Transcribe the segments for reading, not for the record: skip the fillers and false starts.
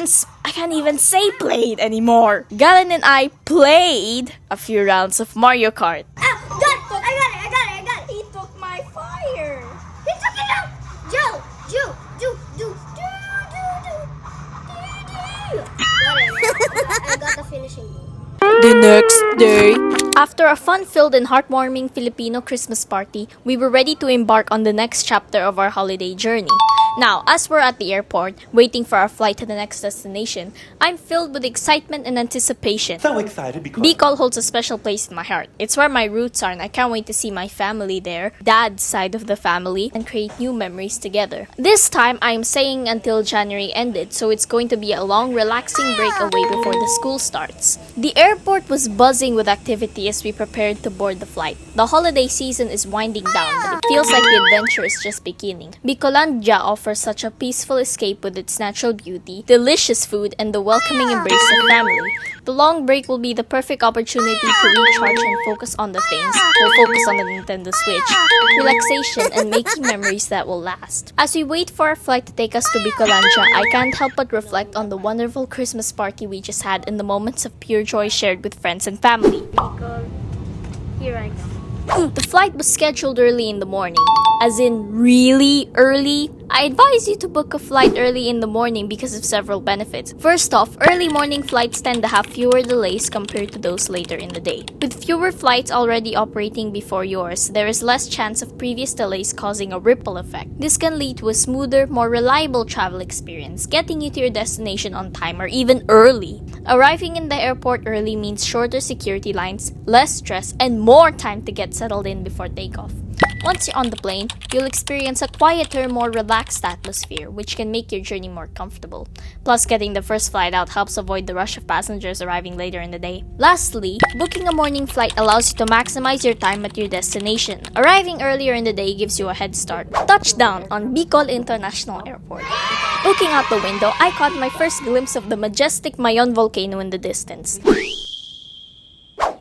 I can't even say played anymore. Galen and I played a few rounds of Mario Kart. I got it. He took my fire. He took it out. Joe. I got the finishing move. The next day, after a fun-filled and heartwarming Filipino Christmas party, we were ready to embark on the next chapter of our holiday journey. Now, as we're at the airport, waiting for our flight to the next destination, I'm filled with excitement and anticipation. So excited because Bicol holds a special place in my heart. It's where my roots are and I can't wait to see my family there, dad's side of the family, and create new memories together. This time, I'm staying until January ended, so it's going to be a long, relaxing break away before the school starts. The airport was buzzing with activity as we prepared to board the flight. The holiday season is winding down, but it feels like the adventure is just beginning. Bicolandia offers such a peaceful escape with its natural beauty, delicious food, and the welcoming embrace of family. The long break will be the perfect opportunity to recharge and focus on the things. We'll focus on the Nintendo Switch, relaxation, and making memories that will last. As we wait for our flight to take us to Bicolandia, I can't help but reflect on the wonderful Christmas party we just had and the moments of pure joy shared with friends and family. Here I go. The flight was scheduled early in the morning. As in, really early? I advise you to book a flight early in the morning because of several benefits. First off, early morning flights tend to have fewer delays compared to those later in the day. With fewer flights already operating before yours, there is less chance of previous delays causing a ripple effect. This can lead to a smoother, more reliable travel experience, getting you to your destination on time or even early. Arriving in the airport early means shorter security lines, less stress, and more time to get settled in before takeoff. Once you're on the plane, you'll experience a quieter, more relaxed atmosphere, which can make your journey more comfortable. Plus, getting the first flight out helps avoid the rush of passengers arriving later in the day. Lastly, booking a morning flight allows you to maximize your time at your destination. Arriving earlier in the day gives you a head start. Touchdown on Bicol International Airport. Looking out the window, I caught my first glimpse of the majestic Mayon volcano in the distance.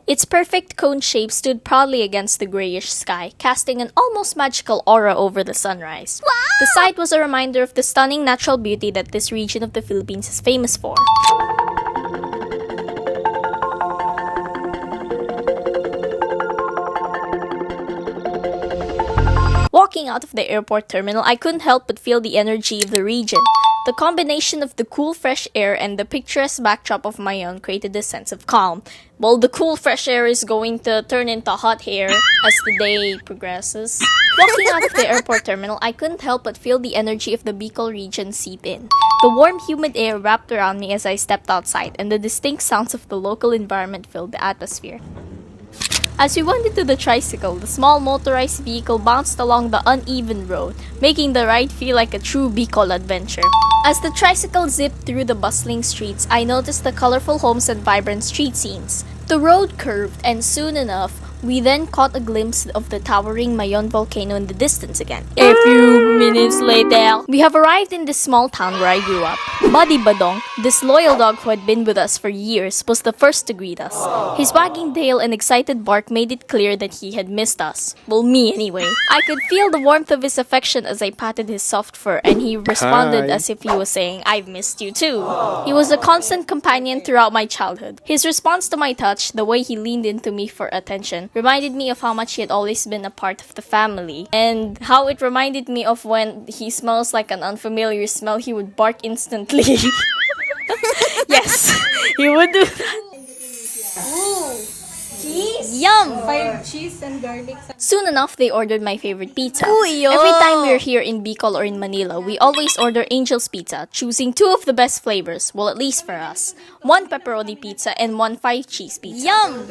Its perfect cone shape stood proudly against the grayish sky, casting an almost magical aura over the sunrise. Wow! The sight was a reminder of the stunning natural beauty that this region of the Philippines is famous for. Walking out of the airport terminal, I couldn't help but feel the energy of the region. The combination of the cool fresh air and the picturesque backdrop of Mayon created a sense of calm. Well, the cool fresh air is going to turn into hot air as the day progresses. Walking out of the airport terminal, I couldn't help but feel the energy of the Bicol region seep in. The warm, humid air wrapped around me as I stepped outside, and the distinct sounds of the local environment filled the atmosphere. As we went into the tricycle, the small motorized vehicle bounced along the uneven road, making the ride feel like a true Bicol adventure. As the tricycle zipped through the bustling streets, I noticed the colorful homes and vibrant street scenes. The road curved, and soon enough, we then caught a glimpse of the towering Mayon volcano in the distance again. A few minutes later, we have arrived in this small town where I grew up. Buddy Badong, this loyal dog who had been with us for years, was the first to greet us. His wagging tail and excited bark made it clear that he had missed us. Well, me anyway. I could feel the warmth of his affection as I patted his soft fur, and he responded as if he was saying, "I've missed you too." He was a constant companion throughout my childhood. His response to my touch, the way he leaned into me for attention, reminded me of how much he had always been a part of the family, and how it reminded me of when he smells like an unfamiliar smell, he would bark instantly. Yes, he would do that. Ooh, cheese? Yum! 5 cheese and garlic. Soon enough, they ordered my favorite pizza. Every time we're here in Bicol or in Manila, we always order Angel's Pizza, choosing 2 of the best flavors, well, at least for us. 1 pepperoni pizza and 1 5-cheese pizza. Yum!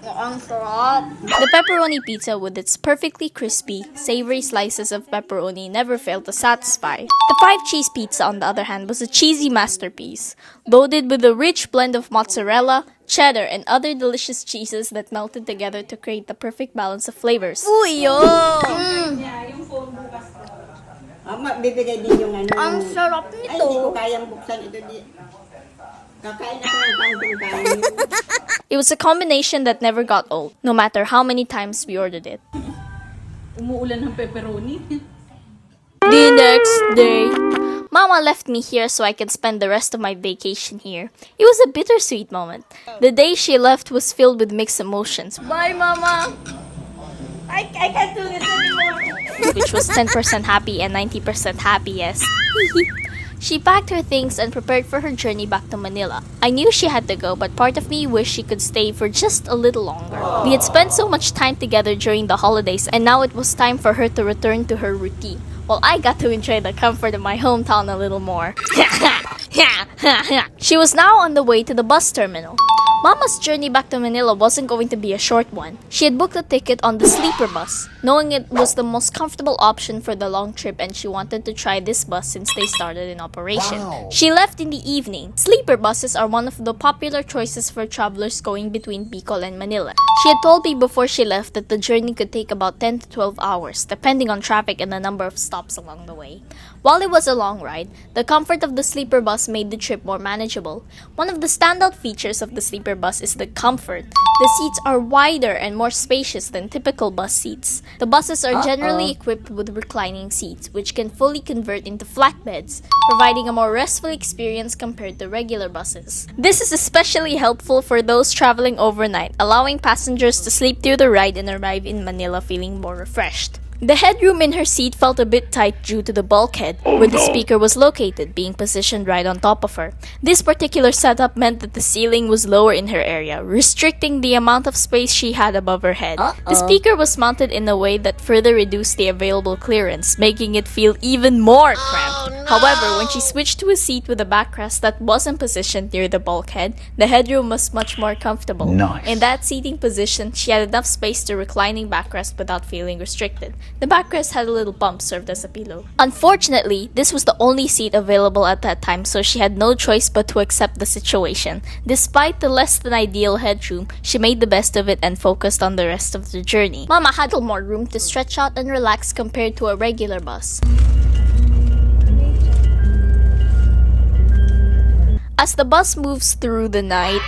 Ang sarap. The pepperoni pizza with its perfectly crispy, savory slices of pepperoni never failed to satisfy. The 5-cheese pizza, on the other hand, was a cheesy masterpiece, loaded with a rich blend of mozzarella, cheddar, and other delicious cheeses that melted together to create the perfect balance of flavors. Bibigay din yung ano. Ang sarap Ay, hindi ko nito. kayang buksan ito. Kakain ako ng pangting kain. It was a combination that never got old, no matter how many times we ordered it. Umuulan ng pepperoni. The next day, Mama left me here so I could spend the rest of my vacation here. It was a bittersweet moment. The day she left was filled with mixed emotions. Bye, Mama. I can't do this anymore. Which was 10% happy and 90% happiest. She packed her things and prepared for her journey back to Manila. I knew she had to go, but part of me wished she could stay for just a little longer. We had spent so much time together during the holidays, and now it was time for her to return to her routine. While I got to enjoy the comfort of my hometown a little more. She was now on the way to the bus terminal. Mama's journey back to Manila wasn't going to be a short one. She had booked a ticket on the sleeper bus, knowing it was the most comfortable option for the long trip, and she wanted to try this bus since they started in operation. Wow. She left in the evening. Sleeper buses are one of the popular choices for travelers going between Bicol and Manila. She had told me before she left that the journey could take about 10 to 12 hours, depending on traffic and the number of stops along the way. While it was a long ride, the comfort of the sleeper bus made the trip more manageable. One of the standout features of the sleeper bus is the comfort. The seats are wider and more spacious than typical bus seats. The buses are generally equipped with reclining seats, which can fully convert into flatbeds, providing a more restful experience compared to regular buses. This is especially helpful for those traveling overnight, allowing passengers to sleep through the ride and arrive in Manila feeling more refreshed. The headroom in her seat felt a bit tight due to the bulkhead, where the speaker was located, being positioned right on top of her. This particular setup meant that the ceiling was lower in her area, restricting the amount of space she had above her head. The speaker was mounted in a way that further reduced the available clearance, making it feel even more cramped. However, when she switched to a seat with a backrest that wasn't positioned near the bulkhead, the headroom was much more comfortable. Nice. In that seating position, she had enough space to reclining backrest without feeling restricted. The backrest had a little bump served as a pillow. Unfortunately, this was the only seat available at that time, so she had no choice but to accept the situation. Despite the less than ideal headroom, she made the best of it and focused on the rest of the journey. Mama had a little more room to stretch out and relax compared to a regular bus. As the bus moves through the night,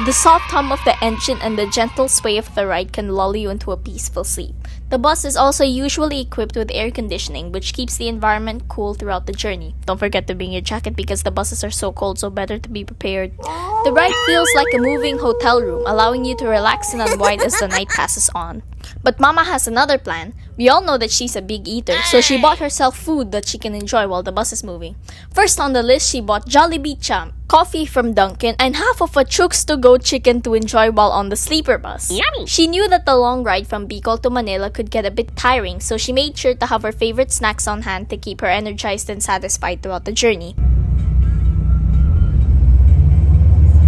the soft hum of the engine and the gentle sway of the ride can lull you into a peaceful sleep. The bus is also usually equipped with air conditioning, which keeps the environment cool throughout the journey. Don't forget to bring your jacket because the buses are so cold, so better to be prepared. The ride feels like a moving hotel room, allowing you to relax and unwind as the night passes on. But Mama has another plan. We all know that she's a big eater, so she bought herself food that she can enjoy while the bus is moving. First on the list, she bought Jollibee Champ, coffee from Dunkin', and half of a Chooks to go chicken to enjoy while on the sleeper bus. Yummy! She knew that the long ride from Bicol to Manila could get a bit tiring, so she made sure to have her favorite snacks on hand to keep her energized and satisfied throughout the journey.